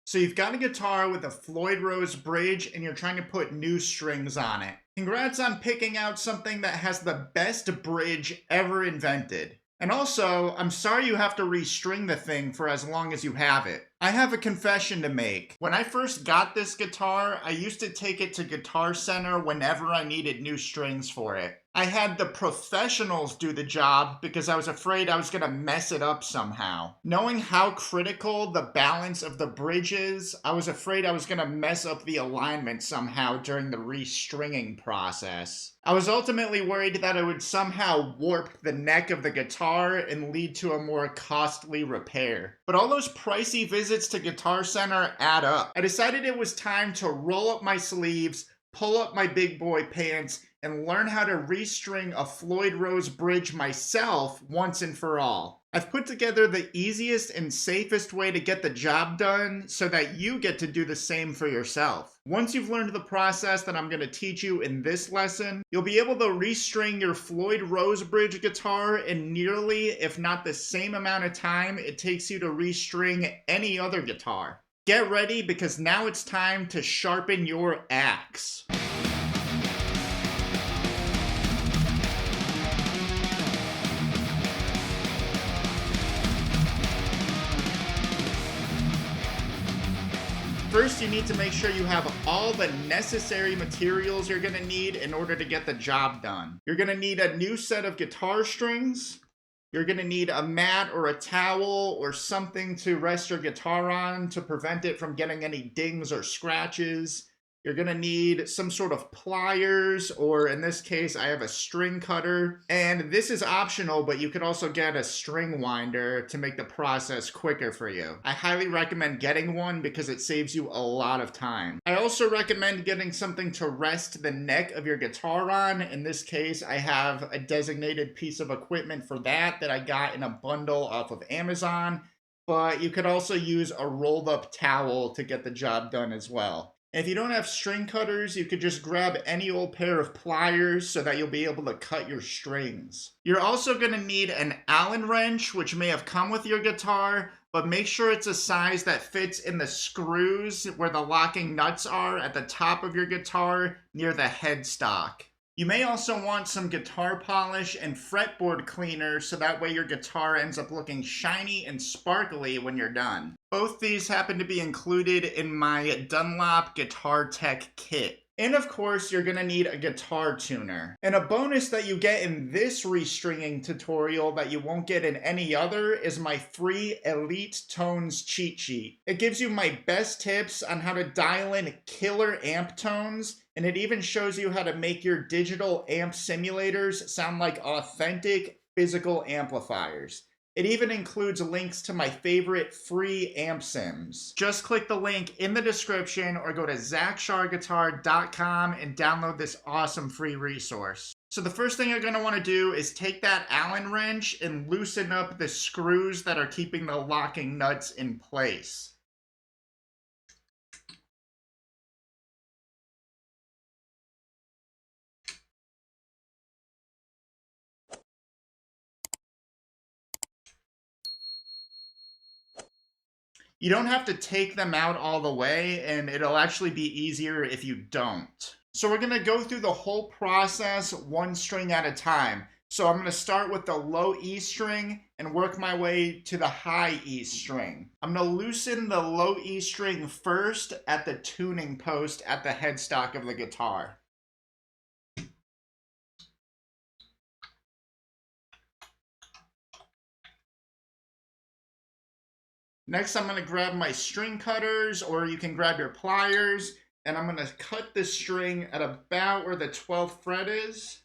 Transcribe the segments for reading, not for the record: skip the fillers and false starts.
So you've got a guitar with a Floyd Rose bridge and you're trying to put new strings on it. Congrats on picking out something that has the best bridge ever invented. And also, I'm sorry you have to restring the thing for as long as you have it. I have a confession to make. When I first got this guitar, I used to take it to Guitar Center whenever I needed new strings for it. I had the professionals do the job because I was afraid I was going to mess it up somehow. Knowing how critical the balance of the bridge is, I was afraid I was going to mess up the alignment somehow during the restringing process. I was ultimately worried that it would somehow warp the neck of the guitar and lead to a more costly repair. But all those pricey visits to Guitar Center add up. I decided it was time to roll up my sleeves, pull up my big boy pants, and learn how to restring a Floyd Rose bridge myself once and for all. I've put together the easiest and safest way to get the job done so that you get to do the same for yourself. Once you've learned the process that I'm going to teach you in this lesson, you'll be able to restring your Floyd Rose bridge guitar in nearly, if not the same amount of time it takes you to restring any other guitar. Get ready because now it's time to sharpen your axe. First, you need to make sure you have all the necessary materials you're going to need in order to get the job done. You're going to need a new set of guitar strings. You're going to need a mat or a towel or something to rest your guitar on to prevent it from getting any dings or scratches. You're going to need some sort of pliers, or in this case, I have a string cutter. And this is optional, but you could also get a string winder to make the process quicker for you. I highly recommend getting one because it saves you a lot of time. I also recommend getting something to rest the neck of your guitar on. In this case, I have a designated piece of equipment for that I got in a bundle off of Amazon. But you could also use a rolled up towel to get the job done as well. If you don't have string cutters, you could just grab any old pair of pliers so that you'll be able to cut your strings. You're also going to need an Allen wrench, which may have come with your guitar, but make sure it's a size that fits in the screws where the locking nuts are at the top of your guitar near the headstock. You may also want some guitar polish and fretboard cleaner so that way your guitar ends up looking shiny and sparkly when you're done. Both these happen to be included in my Dunlop Guitar Tech kit. And of course, you're going to need a guitar tuner. And a bonus that you get in this restringing tutorial that you won't get in any other is my free Elite Tones cheat sheet. It gives you my best tips on how to dial in killer amp tones, and it even shows you how to make your digital amp simulators sound like authentic physical amplifiers. It even includes links to my favorite free amp sims. Just click the link in the description or go to ZachSharGuitar.com and download this awesome free resource. So the first thing you're going to want to do is take that Allen wrench and loosen up the screws that are keeping the locking nuts in place. You don't have to take them out all the way, and it'll actually be easier if you don't. So we're going to go through the whole process one string at a time. So I'm going to start with the low E string and work my way to the high E string. I'm going to loosen the low E string first at the tuning post at the headstock of the guitar. Next, I'm going to grab my string cutters, or you can grab your pliers, and I'm going to cut the string at about where the 12th fret is.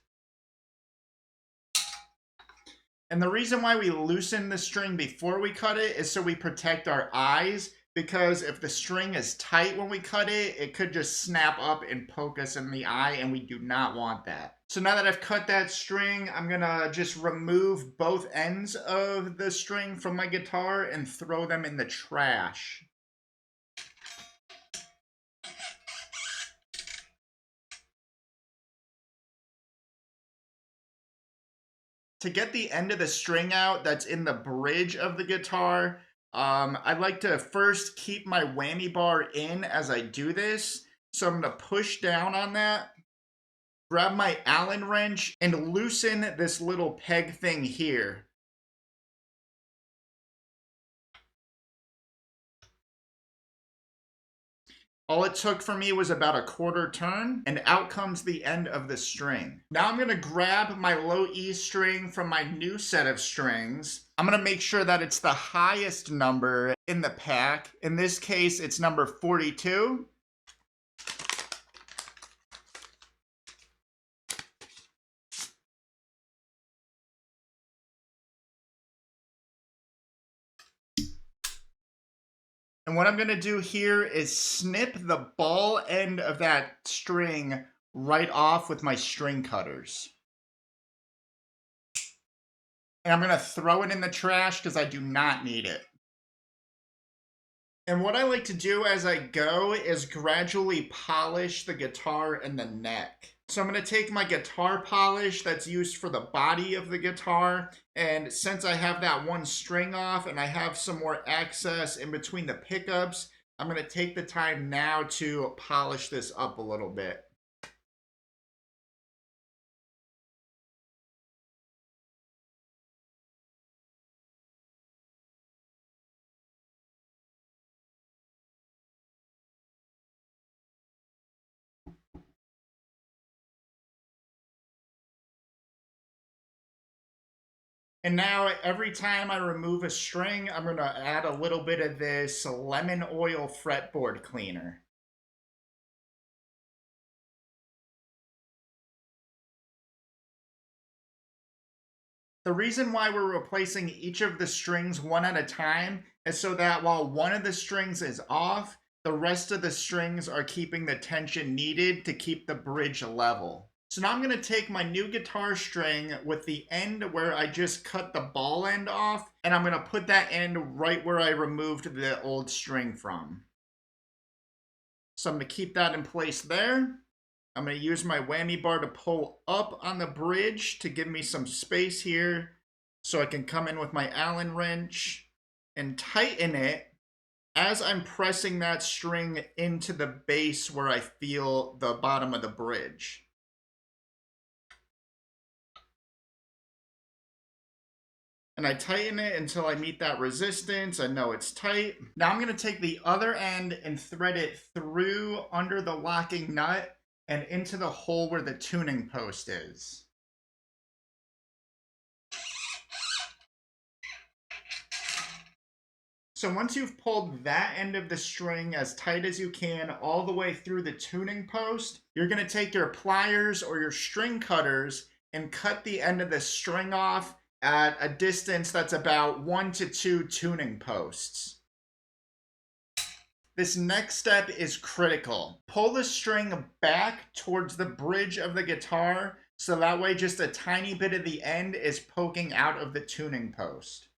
And the reason why we loosen the string before we cut it is so we protect our eyes, because if the string is tight when we cut it, it could just snap up and poke us in the eye, and we do not want that. So now that I've cut that string, I'm gonna just remove both ends of the string from my guitar and throw them in the trash. To get the end of the string out that's in the bridge of the guitar, I like to first keep my whammy bar in as I do this. So I'm going to push down on that, grab my Allen wrench, and loosen this little peg thing here. All it took for me was about a quarter turn, and out comes the end of the string. Now I'm gonna grab my low E string from my new set of strings. I'm gonna make sure that it's the highest number in the pack. In this case, it's number 42. And what I'm gonna do here is snip the ball end of that string right off with my string cutters. And I'm gonna throw it in the trash because I do not need it. And what I like to do as I go is gradually polish the guitar and the neck. So I'm going to take my guitar polish that's used for the body of the guitar, and since I have that one string off and I have some more access in between the pickups, I'm going to take the time now to polish this up a little bit. And now every time I remove a string, I'm going to add a little bit of this lemon oil fretboard cleaner. The reason why we're replacing each of the strings one at a time is so that while one of the strings is off, the rest of the strings are keeping the tension needed to keep the bridge level. So now I'm going to take my new guitar string with the end where I just cut the ball end off, and I'm going to put that end right where I removed the old string from. So I'm going to keep that in place there. I'm going to use my whammy bar to pull up on the bridge to give me some space here so I can come in with my Allen wrench and tighten it as I'm pressing that string into the base where I feel the bottom of the bridge. And I tighten it until I meet that resistance. I know it's tight. Now I'm going to take the other end and thread it through under the locking nut and into the hole where the tuning post is. So once you've pulled that end of the string as tight as you can all the way through the tuning post, you're going to take your pliers or your string cutters and cut the end of the string off at a distance that's about 1 to 2 tuning posts. This next step is critical. Pull the string back towards the bridge of the guitar so that way just a tiny bit of the end is poking out of the tuning post.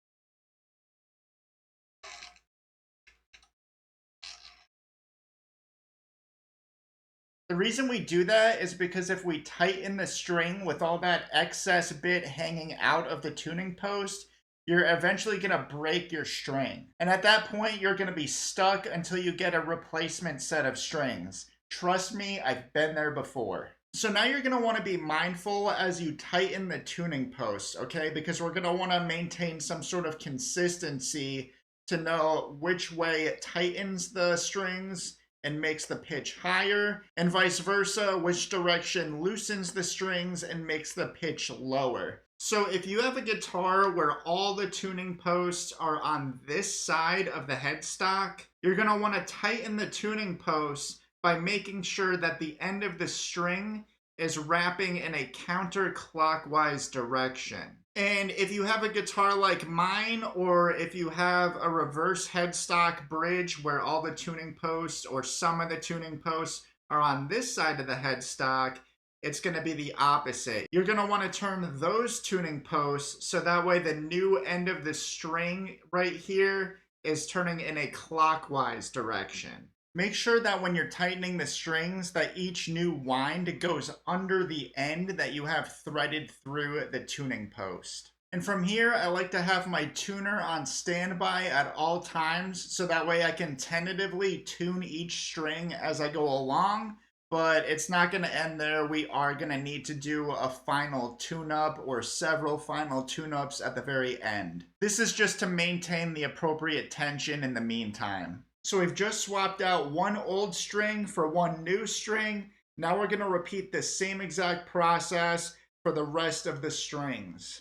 The reason we do that is because if we tighten the string with all that excess bit hanging out of the tuning post, you're eventually going to break your string. And at that point, you're going to be stuck until you get a replacement set of strings. Trust me, I've been there before. So now you're going to want to be mindful as you tighten the tuning post, okay? Because we're going to want to maintain some sort of consistency to know which way it tightens the strings and makes the pitch higher, and vice versa, which direction loosens the strings and makes the pitch lower. So if you have a guitar where all the tuning posts are on this side of the headstock, you're going to want to tighten the tuning posts by making sure that the end of the string is wrapping in a counterclockwise direction. And if you have a guitar like mine, or if you have a reverse headstock bridge where all the tuning posts or some of the tuning posts are on this side of the headstock, it's going to be the opposite. You're going to want to turn those tuning posts so that way the new end of the string right here is turning in a clockwise direction. Make sure that when you're tightening the strings that each new wind goes under the end that you have threaded through the tuning post. And from here, I like to have my tuner on standby at all times, so that way I can tentatively tune each string as I go along. But it's not going to end there. We are going to need to do a final tune-up or several final tune-ups at the very end. This is just to maintain the appropriate tension in the meantime. So we've just swapped out one old string for one new string. Now we're going to repeat the same exact process for the rest of the strings.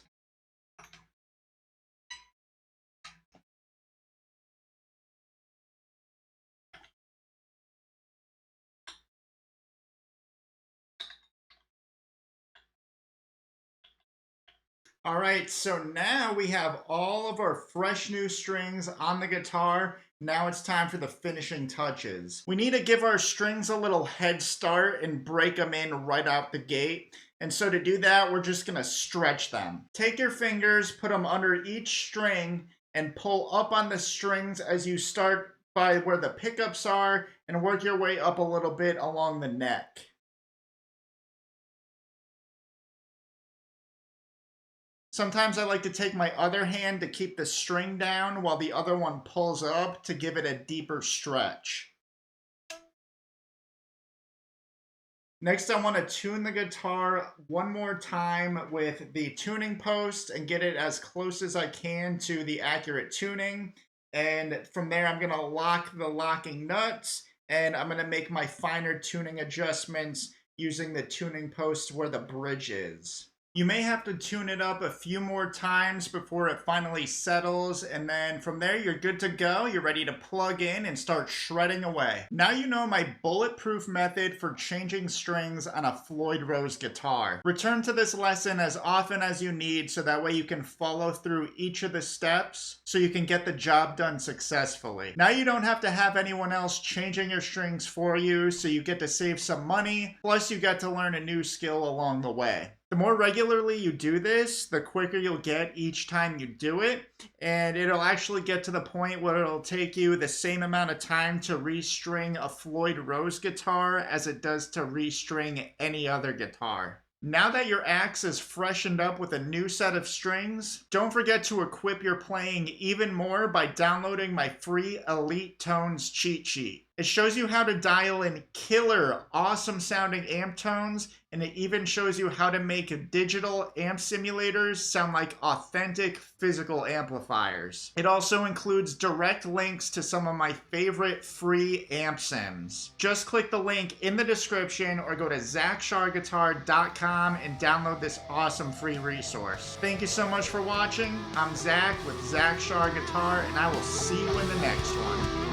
All right, so now we have all of our fresh new strings on the guitar. Now it's time for the finishing touches. We need to give our strings a little head start and break them in right out the gate. And so to do that, we're just gonna stretch them. Take your fingers, put them under each string, and pull up on the strings as you start by where the pickups are and work your way up a little bit along the neck. Sometimes I like to take my other hand to keep the string down while the other one pulls up to give it a deeper stretch. Next, I want to tune the guitar one more time with the tuning post and get it as close as I can to the accurate tuning. And from there, I'm going to lock the locking nuts and I'm going to make my finer tuning adjustments using the tuning post where the bridge is. You may have to tune it up a few more times before it finally settles, and then from there you're good to go. You're ready to plug in and start shredding away. Now you know my bulletproof method for changing strings on a Floyd Rose guitar. Return to this lesson as often as you need so that way you can follow through each of the steps so you can get the job done successfully. Now you don't have to have anyone else changing your strings for you, so you get to save some money, plus you get to learn a new skill along the way. The more regularly you do this, the quicker you'll get each time you do it, and it'll actually get to the point where it'll take you the same amount of time to restring a Floyd Rose guitar as it does to restring any other guitar. Now that your axe is freshened up with a new set of strings, don't forget to equip your playing even more by downloading my free Elite Tones cheat sheet. It shows you how to dial in killer, awesome sounding amp tones, and it even shows you how to make digital amp simulators sound like authentic physical amplifiers. It also includes direct links to some of my favorite free amp sims. Just click the link in the description or go to ZachSharGuitar.com and download this awesome free resource. Thank you so much for watching. I'm Zach with Zach Shar Guitar, and I will see you in the next one.